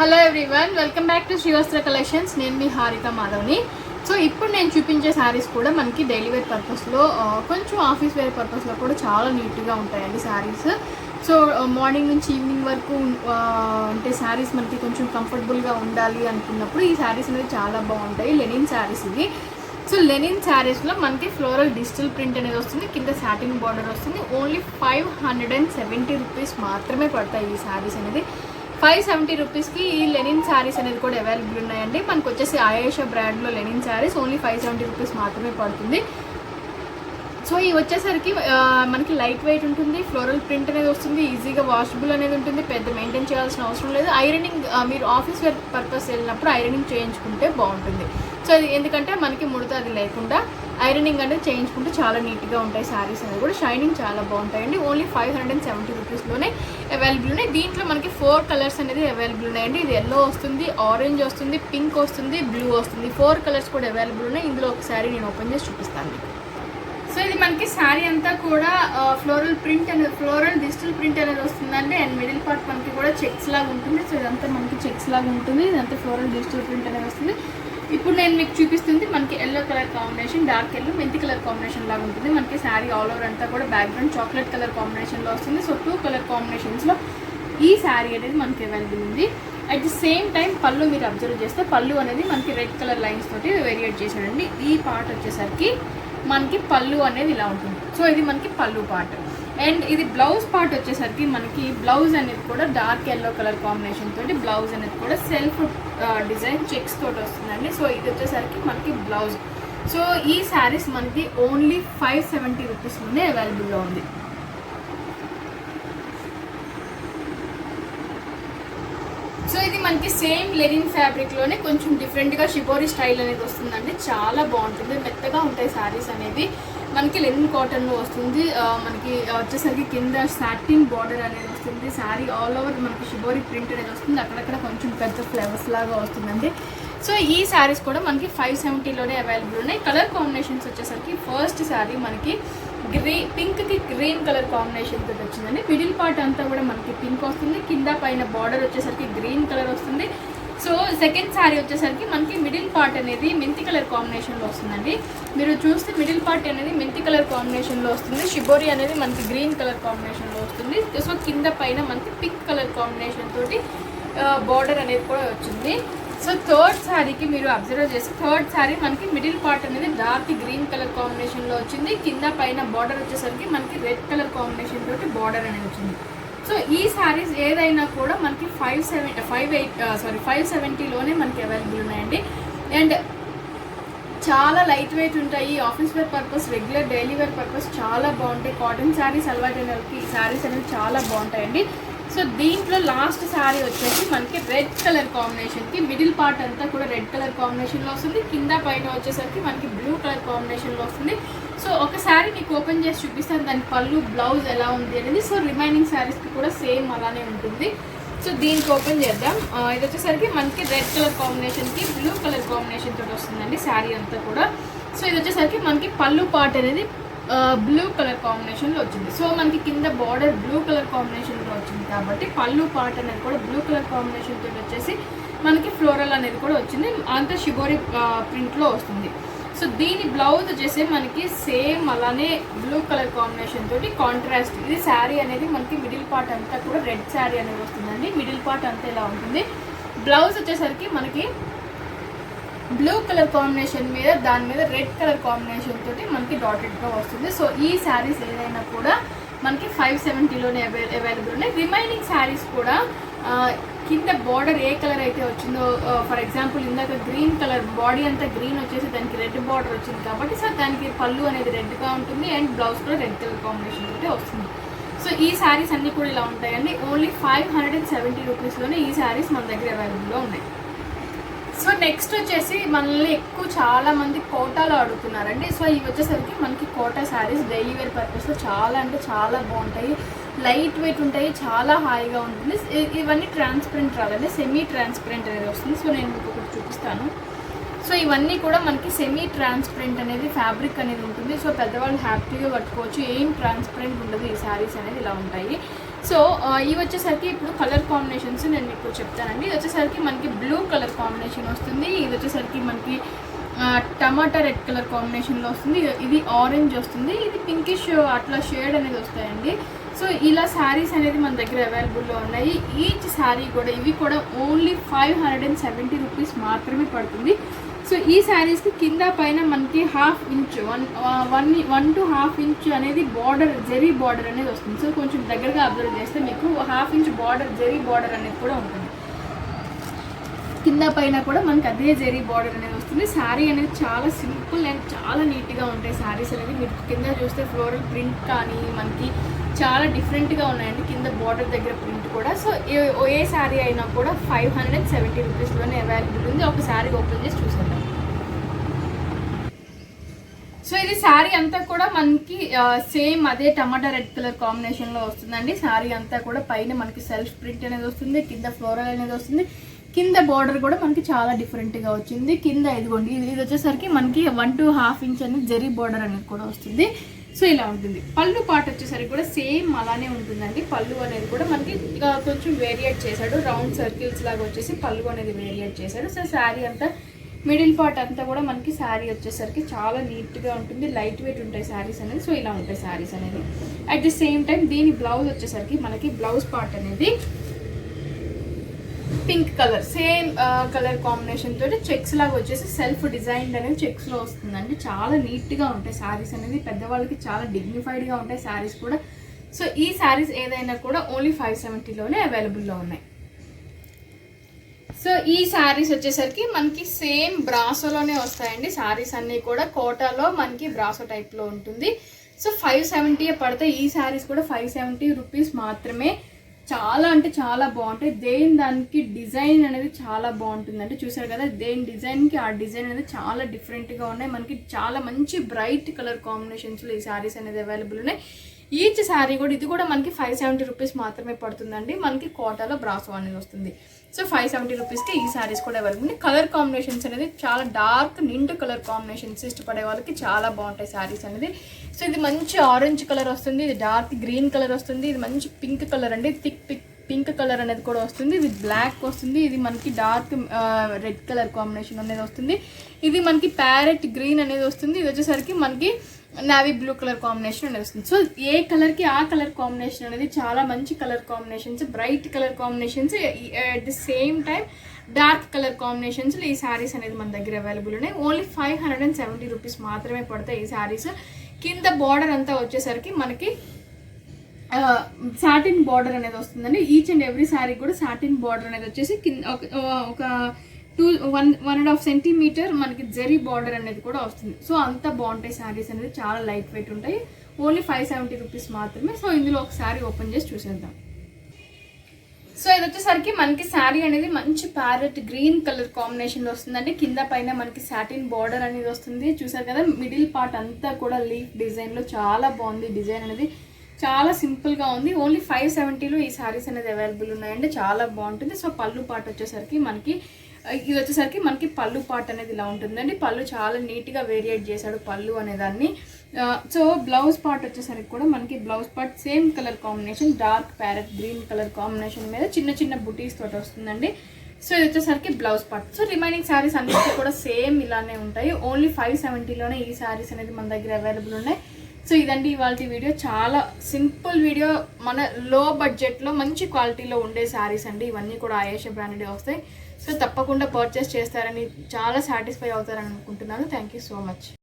Hello everyone, welcome back to Srivastra collections. నేను మీ Harika మాధవ్ని. So ఇప్పుడు నేను చూపించే శారీస్ కూడా మనకి డైలీ వేర్ పర్పస్లో, కొంచెం ఆఫీస్ వేర్ పర్పస్లో కూడా చాలా నీట్గా ఉంటాయండి శారీస్. సో మార్నింగ్ నుంచి ఈవినింగ్ వరకు అంటే శారీస్ మనకి కొంచెం కంఫర్టబుల్గా ఉండాలి అనుకున్నప్పుడు ఈ శారీస్ అనేది చాలా బాగుంటాయి. లెనిన్ శారీస్ ఇవి. సో లెనిన్ శారీస్లో మనకి ఫ్లోరల్ డిజిటల్ ప్రింట్ అనేది వస్తుంది, కింద సాటిన్ బార్డర్ వస్తుంది. ఓన్లీ 570 రూపీస్ మాత్రమే పడతాయి ఈ శారీస్ అనేది. 570 రూపీస్కి ఈ లెనిన్ శారీస్ అనేది కూడా అవైలబుల్ ఉన్నాయండి. మనకు వచ్చేసి ఆయేషా బ్రాండ్లో లెనిన్ శారీస్ ఓన్లీ 570 రూపీస్ మాత్రమే పడుతుంది. సో ఇవి వచ్చేసరికి మనకి లైట్ వెయిట్ ఉంటుంది, ఫ్లోరల్ ప్రింట్ అనేది వస్తుంది, ఈజీగా వాషబుల్ అనేది ఉంటుంది, పెద్ద మెయింటైన్ చేయాల్సిన అవసరం లేదు. ఐరనింగ్ మీరు ఆఫీస్ వేర్ పర్పస్ వెళ్ళినప్పుడు ఐరనింగ్ చేయించుకుంటే బాగుంటుంది. సో ఇది ఎందుకంటే మనకి ముడత అది లేకుండా ఐరనింగ్ అనేది చేయించుకుంటే చాలా నీట్గా ఉంటాయి. శారీస్ అనేది కూడా షైనింగ్ చాలా బాగుంటాయండి. ఓన్లీ 570 రూపీస్లోనే అవైలబుల్ ఉన్నాయి. దీంట్లో మనకి 4 కలర్స్ అనేది అవైలబుల్ ఉన్నాయండి. ఇది ఎల్లో వస్తుంది, ఆరెంజ్ వస్తుంది, పింక్ వస్తుంది, బ్లూ వస్తుంది. 4 కలర్స్ కూడా అవైలబుల్ ఉన్నాయి. ఇందులో ఒక శారీ నేను ఓపెన్ చేసి చూపిస్తాను మీకు. సో ఇది మనకి శారీ అంతా కూడా ఫ్లోరల్ ప్రింట్ అనేది, ఫ్లోరల్ డిజిటల్ ప్రింట్ అనేది వస్తుందండి. అండ్ మిడిల్ పార్ట్ మనకి కూడా చెక్స్ లాగా ఉంటుంది. సో ఇదంతా మనకి చెక్స్ లాగా ఉంటుంది. ఇదంతా ఫ్లోరల్ డిజిటల్ ప్రింట్ అనేది వస్తుంది. ఇప్పుడు నేను మీకు చూపిస్తుంది మనకి yellow colour combination, dark yellow మెంతి కలర్ కాంబినేషన్ లాగా ఉంటుంది. మనకి శారీ ఆల్ ఓవర్ అంతా కూడా బ్యాక్గ్రౌండ్ చాక్లెట్ కలర్ కాంబినేషన్లో వస్తుంది. సో 2 కలర్ కాంబినేషన్స్లో ఈ శారీ అనేది మనకి అవైలబుల్ ఉంది. అట్ ది సేమ్ టైం పళ్ళు మీరు అబ్జర్వ్ చేస్తే పళ్ళు అనేది మనకి రెడ్ కలర్ లైన్స్ తోటి వేరియేట్ చేశాడండి. ఈ పార్ట్ వచ్చేసరికి మనకి పళ్ళు అనేది ఇలా ఉంటుంది. సో ఇది మనకి పళ్ళు పార్ట్. అండ్ ఇది బ్లౌజ్ పార్ట్ వచ్చేసరికి మనకి బ్లౌజ్ అనేది కూడా డార్క్ ఎల్లో కలర్ కాంబినేషన్ తోటి బ్లౌజ్ అనేది కూడా సెల్ఫ్ డిజైన్ చెక్స్ తోటి వస్తుందండి. సో ఇది వచ్చేసరికి మనకి బ్లౌజ్. సో ఈ శారీస్ మనకి ఓన్లీ 570 రూపీస్లోనే అవైలబుల్లో ఉంది. సో ఇది మనకి సేమ్ లెనిన్ ఫ్యాబ్రిక్లోనే కొంచెం డిఫరెంట్గా షిబోరి స్టైల్ అనేది వస్తుందండి. చాలా బాగుంటుంది, మెత్తగా ఉంటాయి శారీస్ అనేవి. మనకి లెనిన్ కాటన్లో వస్తుంది. మనకి వచ్చేసరికి కింద సాటిన్ బార్డర్ అనేది వస్తుంది. శారీ ఆల్ ఓవర్ మనకి షిబోరి ప్రింట్ అనేది వస్తుంది. అక్కడక్కడ కొంచెం పెద్ద ఫ్లవర్స్ లాగా వస్తుందండి. సో ఈ శారీస్ కూడా మనకి 570లోనే అవైలబుల్ ఉన్నాయి. కలర్ కాంబినేషన్స్ వచ్చేసరికి ఫస్ట్ శారీ మనకి పింక్కి గ్రీన్ కలర్ కాంబినేషన్ తోటి వచ్చిందండి. మిడిల్ పార్ట్ అంతా కూడా మనకి పింక్ వస్తుంది, కింద పైన బార్డర్ వచ్చేసరికి గ్రీన్ కలర్ వస్తుంది. సో సెకండ్ శారీ వచ్చేసరికి మనకి మిడిల్ పార్ట్ అనేది మెంతి కలర్ కాంబినేషన్లో వస్తుందండి. మీరు చూస్తే మిడిల్ పార్ట్ అనేది మెంతి కలర్ కాంబినేషన్లో వస్తుంది. షిబోరి అనేది మనకి గ్రీన్ కలర్ కాంబినేషన్లో వస్తుంది. సో కింద పైన మనకి పింక్ కలర్ కాంబినేషన్ తోటి బార్డర్ అనేది కూడా వచ్చింది. సో థర్డ్ శారీకి మీరు అబ్జర్వ్ చేసి థర్డ్ శారీ మనకి మిడిల్ పార్ట్ అనేది డార్క్ గ్రీన్ కలర్ కాంబినేషన్లో వచ్చింది. కింద పైన బార్డర్ వచ్చేసరికి మనకి రెడ్ కలర్ కాంబినేషన్ తోటి బార్డర్ అనేది వచ్చింది. సో ఈ శారీస్ ఏదైనా కూడా మనకి 570లోనే మనకి అవైలబుల్ ఉన్నాయండి. అండ్ చాలా లైట్ వెయిట్ ఉంటాయి. Office wear purpose, regular daily wear purpose చాలా బాగుంటాయి. కాటన్ శారీస్ అలవాటైన వాళ్ళకి ఈ శారీస్ అనేవి చాలా బాగుంటాయండి. సో దీంట్లో లాస్ట్ శారీ వచ్చేసి మనకి రెడ్ కలర్ కాంబినేషన్కి మిడిల్ పార్ట్ అంతా కూడా రెడ్ కలర్ కాంబినేషన్లో వస్తుంది. కింద పైన వచ్చేసరికి మనకి బ్లూ కలర్ కాంబినేషన్లో వస్తుంది. సో ఒక శారీ మీకు ఓపెన్ చేసి చూపిస్తాను, దాని పళ్ళు బ్లౌజ్ ఎలా ఉంది అనేది. సో రిమైనింగ్ శారీస్కి కూడా సేమ్ అలానే ఉంటుంది. సో దీనికి ఓపెన్ చేద్దాం. ఇది వచ్చేసరికి మనకి రెడ్ కలర్ కాంబినేషన్కి బ్లూ కలర్ కాంబినేషన్ తోటి వస్తుందండి శారీ అంతా కూడా. సో ఇది వచ్చేసరికి మనకి పళ్ళు పార్ట్ అనేది బ్లూ కలర్ కాంబినేషన్లో వచ్చింది. సో మనకి కింద బార్డర్ బ్లూ కలర్ కాంబినేషన్లో వచ్చింది కాబట్టి పళ్ళు పార్ట్ అనేది కూడా బ్లూ కలర్ కాంబినేషన్ తోటి వచ్చేసి మనకి ఫ్లోరల్ అనేది కూడా వచ్చింది. అంతా షిబోరి ప్రింట్లో వస్తుంది. సో దీని బ్లౌజ్ వచ్చేసి మనకి సేమ్ అలానే బ్లూ కలర్ కాంబినేషన్ తోటి కాంట్రాస్ట్. ఇది శారీ అనేది మనకి మిడిల్ పార్ట్ అంతా కూడా రెడ్ శారీ అనేది వస్తుందండి. మిడిల్ పార్ట్ అంతా ఇలా ఉంటుంది. బ్లౌజ్ వచ్చేసరికి మనకి బ్లూ కలర్ కాంబినేషన్ మీద దాని మీద రెడ్ కలర్ కాంబినేషన్ తోటి మనకి డాటెడ్గా వస్తుంది. సో ఈ శారీస్ ఏదైనా కూడా మనకి 570లోనే అవైలబుల్ ఉన్నాయి. రిమైనింగ్ శారీస్ కూడా కింద బార్డర్ ఏ కలర్ అయితే వచ్చిందో, ఫర్ ఎగ్జాంపుల్ ఇందాక గ్రీన్ కలర్ బాడీ అంతా గ్రీన్ వచ్చేసి దానికి రెడ్ బార్డర్ వచ్చింది కాబట్టి సో దానికి పళ్ళు అనేది రెడ్గా ఉంటుంది అండ్ బ్లౌజ్ కూడా రెడ్ కలర్ కాంబినేషన్ తోటి వస్తుంది. సో ఈ శారీస్ అన్నీ కూడా ఇలా ఉంటాయండి. ఓన్లీ 570 రూపీస్లోనే ఈ శారీస్ మన దగ్గర అవైలబుల్లో ఉన్నాయి. సో నెక్స్ట్ వచ్చేసి మనల్ని ఎక్కువ చాలా మంది కోటాలో అడుగుతున్నారండి. సో ఇవి వచ్చేసరికి మనకి కోటా శారీస్ డైలీ వేర్ పర్పస్లో చాలా అంటే చాలా బాగుంటాయి. లైట్ వెయిట్ ఉంటాయి, చాలా హాయిగా ఉంటుంది. ఇవన్నీ ట్రాన్స్పరెంట్ రాదండి, సెమీ ట్రాన్స్పరెంట్ అనేది వస్తుంది. సో నేను మీకు ఒకటి చూపిస్తాను. సో ఇవన్నీ కూడా మనకి సెమీ ట్రాన్స్పరెంట్ అనేది ఫ్యాబ్రిక్ అనేది ఉంటుంది. సో పెద్దవాళ్ళు హ్యాపీగా కట్టుకోవచ్చు, ఏం ట్రాన్స్పరెంట్ ఉండదు. ఈ శారీస్ అనేది ఇలా ఉంటాయి. సో ఇవి వచ్చేసరికి ఇప్పుడు కలర్ కాంబినేషన్స్ నేను మీకు చెప్తానండి. ఇది వచ్చేసరికి మనకి బ్లూ కలర్ కాంబినేషన్ వస్తుంది, ఇది వచ్చేసరికి మనకి టమాటా రెడ్ కలర్ కాంబినేషన్లో వస్తుంది, ఇది ఆరెంజ్ వస్తుంది, ఇది పింకిష్ అట్లా షేడ్ అనేది వస్తాయండి. సో ఇలా శారీస్ అనేది మన దగ్గర అవైలబుల్లో ఉన్నాయి. ఈచ్ శారీ కూడా ఇవి కూడా ఓన్లీ 570 రూపీస్ మాత్రమే పడుతుంది. సో ఈ శారీస్కి కింద పైన మనకి 1/2 ఇంచ్ 1 to 1/2 ఇంచ్ అనేది బార్డర్, జెరీ బార్డర్ అనేది వస్తుంది. సో కొంచెం దగ్గరగా అబ్జర్వ్ చేస్తే మీకు 1/2 ఇంచ్ బార్డర్, జెరీ బార్డర్ అనేది కూడా ఉంటుంది. కింద పైన కూడా మనకి అదే జెరీ బార్డర్ అనేది వస్తుంది. శారీ అనేది చాలా సింపుల్ అండ్ చాలా నీట్గా ఉంటాయి శారీస్ అనేది. మీరు కింద చూస్తే ఫ్లోరల్ ప్రింట్ కానీ మనకి చాలా డిఫరెంట్గా ఉన్నాయండి కింద బార్డర్ దగ్గర ప్రింట్ కూడా. సో ఏ శారీ అయినా కూడా 570 రూపీస్లోనే అవైలబుల్ ఉంది. ఒక శారీ ఓపెన్ చేసి చూసేద్దాం. సో ఇది శారీ అంతా కూడా మనకి సేమ్ అదే టమాటా రెడ్ కలర్ కాంబినేషన్లో వస్తుందండి. శారీ అంతా కూడా పైన మనకి సెల్ఫ్ ప్రింట్ అనేది వస్తుంది, కింద ఫ్లోరల్ అనేది వస్తుంది, కింద బార్డర్ కూడా మనకి చాలా డిఫరెంట్గా వచ్చింది. కింద ఇదిగోండి ఇది వచ్చేసరికి మనకి 1 to 1/2 ఇంచ్ అనేది జెరీ బార్డర్ అనేది కూడా వస్తుంది. సో ఇలా ఉంటుంది. పళ్ళు పార్ట్ వచ్చేసరికి కూడా సేమ్ అలానే ఉంటుందండి. పళ్ళు అనేది కూడా మనకి కొంచెం వేరియేట్ చేశాడు, రౌండ్ సర్కిల్స్ లాగా వచ్చేసి పళ్ళు అనేది వేరియేట్ చేశాడు. సో శారీ అంతా మిడిల్ పార్ట్ అంతా కూడా మనకి శారీ వచ్చేసరికి చాలా నీట్గా ఉంటుంది, లైట్ వెయిట్ ఉంటాయి శారీస్ అనేది. సో ఇలా ఉంటాయి శారీస్ అనేది. అట్ ది సేమ్ టైం దీని బ్లౌజ్ వచ్చేసరికి మనకి బ్లౌజ్ పార్ట్ అనేది pink colour, same colour combination తోటి చెక్స్ లాగా వచ్చేసి సెల్ఫ్ డిజైన్ అనేది చెక్స్లో వస్తుందండి. చాలా నీట్గా ఉంటాయి శారీస్ అనేది, పెద్దవాళ్ళకి చాలా డిగ్నిఫైడ్గా ఉంటాయి శారీస్ కూడా. సో ఈ శారీస్ ఏదైనా కూడా ఓన్లీ 570లోనే అవైలబుల్లో ఉన్నాయి. సో ఈ శారీస్ వచ్చేసరికి మనకి సేమ్ బ్రాసోలోనే వస్తాయండి. శారీస్ అన్నీ కూడా కోటాలో మనకి బ్రాసో టైప్లో ఉంటుంది. సో 570 పడతాయి. ఈ శారీస్ కూడా 570 రూపీస్ మాత్రమే. చాలా అంటే చాలా బాగుంటాయి. దేని దానికి డిజైన్ అనేది చాలా బాగుంటుందంటే చూసారు కదా, దేని డిజైన్కి ఆ డిజైన్ అనేది చాలా డిఫరెంట్గా ఉన్నాయి. మనకి చాలా మంచి బ్రైట్ కలర్ కాంబినేషన్స్లో ఈ శారీస్ అనేది అవైలబుల్ ఉన్నాయి. ఈచ్ శారీ కూడా ఇది కూడా మనకి 570 రూపీస్ మాత్రమే పడుతుందండి. మనకి కోటాలో బ్రాసో అనేది వస్తుంది. సో 570 రూపీస్కి ఈ శారీస్ కూడా అవైలబుల్. కలర్ కాంబినేషన్స్ అనేది చాలా డార్క్ నిండు కలర్ కాంబినేషన్స్ ఇష్టపడే వాళ్ళకి చాలా బాగుంటాయి శారీస్ అనేది. సో ఇది మంచి ఆరెంజ్ కలర్ వస్తుంది, ఇది డార్క్ గ్రీన్ కలర్ వస్తుంది, ఇది మంచి పింక్ కలర్ అండి, థిక్ పింక్ కలర్ అనేది కూడా వస్తుంది, విత్ బ్లాక్ వస్తుంది, ఇది మనకి డార్క్ రెడ్ కలర్ కాంబినేషన్ అనేది వస్తుంది, ఇది మనకి ప్యారెట్ గ్రీన్ అనేది వస్తుంది, ఇది వచ్చేసరికి మనకి నావీ బ్లూ కలర్ కాంబినేషన్ అనేది వస్తుంది. సో ఏ కలర్కి ఆ కలర్ కాంబినేషన్ అనేది చాలా మంచి colour combinations, bright colour combinations, at the same time dark colour combinations ఈ శారీస్ అనేది మన దగ్గర అవైలబుల్ ఉన్నాయి. ఓన్లీ 570 రూపీస్ మాత్రమే పడతాయి ఈ శారీస్. కింద బార్డర్ అంతా వచ్చేసరికి మనకి సాటిన్ బార్డర్ అనేది వస్తుందండి. ఈచ్ అండ్ ఎవ్రీ శారీ కూడా సాటిన్ బార్డర్ అనేది వచ్చేసి కింద ఒక 1.5 సెంటీమీటర్ మనకి జరీ బార్డర్ అనేది కూడా వస్తుంది. సో అంత బాగుంటాయి శారీస్ అనేది, చాలా లైట్ వెయిట్ ఉంటాయి. ఓన్లీ 570 రూపీస్ మాత్రమే. సో ఇందులో ఒక శారీ ఓపెన్ చేసి చూసేద్దాం. సో ఇది వచ్చేసరికి మనకి శారీ అనేది మంచి ప్యారెట్ గ్రీన్ కలర్ కాంబినేషన్లో వస్తుందండి. కింద పైన మనకి సాటిన్ బార్డర్ అనేది వస్తుంది. చూసారు కదా, మిడిల్ పార్ట్ అంతా కూడా లీఫ్ డిజైన్లో చాలా బాగుంది. డిజైన్ అనేది చాలా సింపుల్గా ఉంది. ఓన్లీ 570లో ఈ శారీస్ అనేది అవైలబుల్ ఉన్నాయండి. చాలా బాగుంటుంది. సో పళ్ళు పార్ట్ వచ్చేసరికి మనకి ఇది వచ్చేసరికి మనకి పళ్ళు పార్ట్ అనేది ఇలా ఉంటుందండి. పళ్ళు చాలా నీట్గా వేరియేట్ చేశాడు పళ్ళు అనేదాన్ని. సో బ్లౌజ్ పార్ట్ వచ్చేసరికి కూడా మనకి blouse part same colour combination, dark parrot green colour combination మీద చిన్న చిన్న బుటీస్ తోటి వస్తుందండి. సో ఇది వచ్చేసరికి blouse part. So remaining saris అన్నిటికీ కూడా సేమ్ ఇలానే ఉంటాయి. ఓన్లీ 570లోనే ఈ శారీస్ అనేది మన దగ్గర అవైలబుల్ ఉన్నాయి. సో ఇదండి ఇవాళ వీడియో. చాలా సింపుల్ వీడియో, మన లో బడ్జెట్లో మంచి క్వాలిటీలో ఉండే శారీస్ అండి. ఇవన్నీ కూడా ఆయేషా బ్రాండెడ్ వస్తాయి. సో తప్పకుండా పర్చేస్ చేస్తారని, చాలా సాటిస్ఫై అవుతారని అనుకుంటున్నాను. Thank you so much.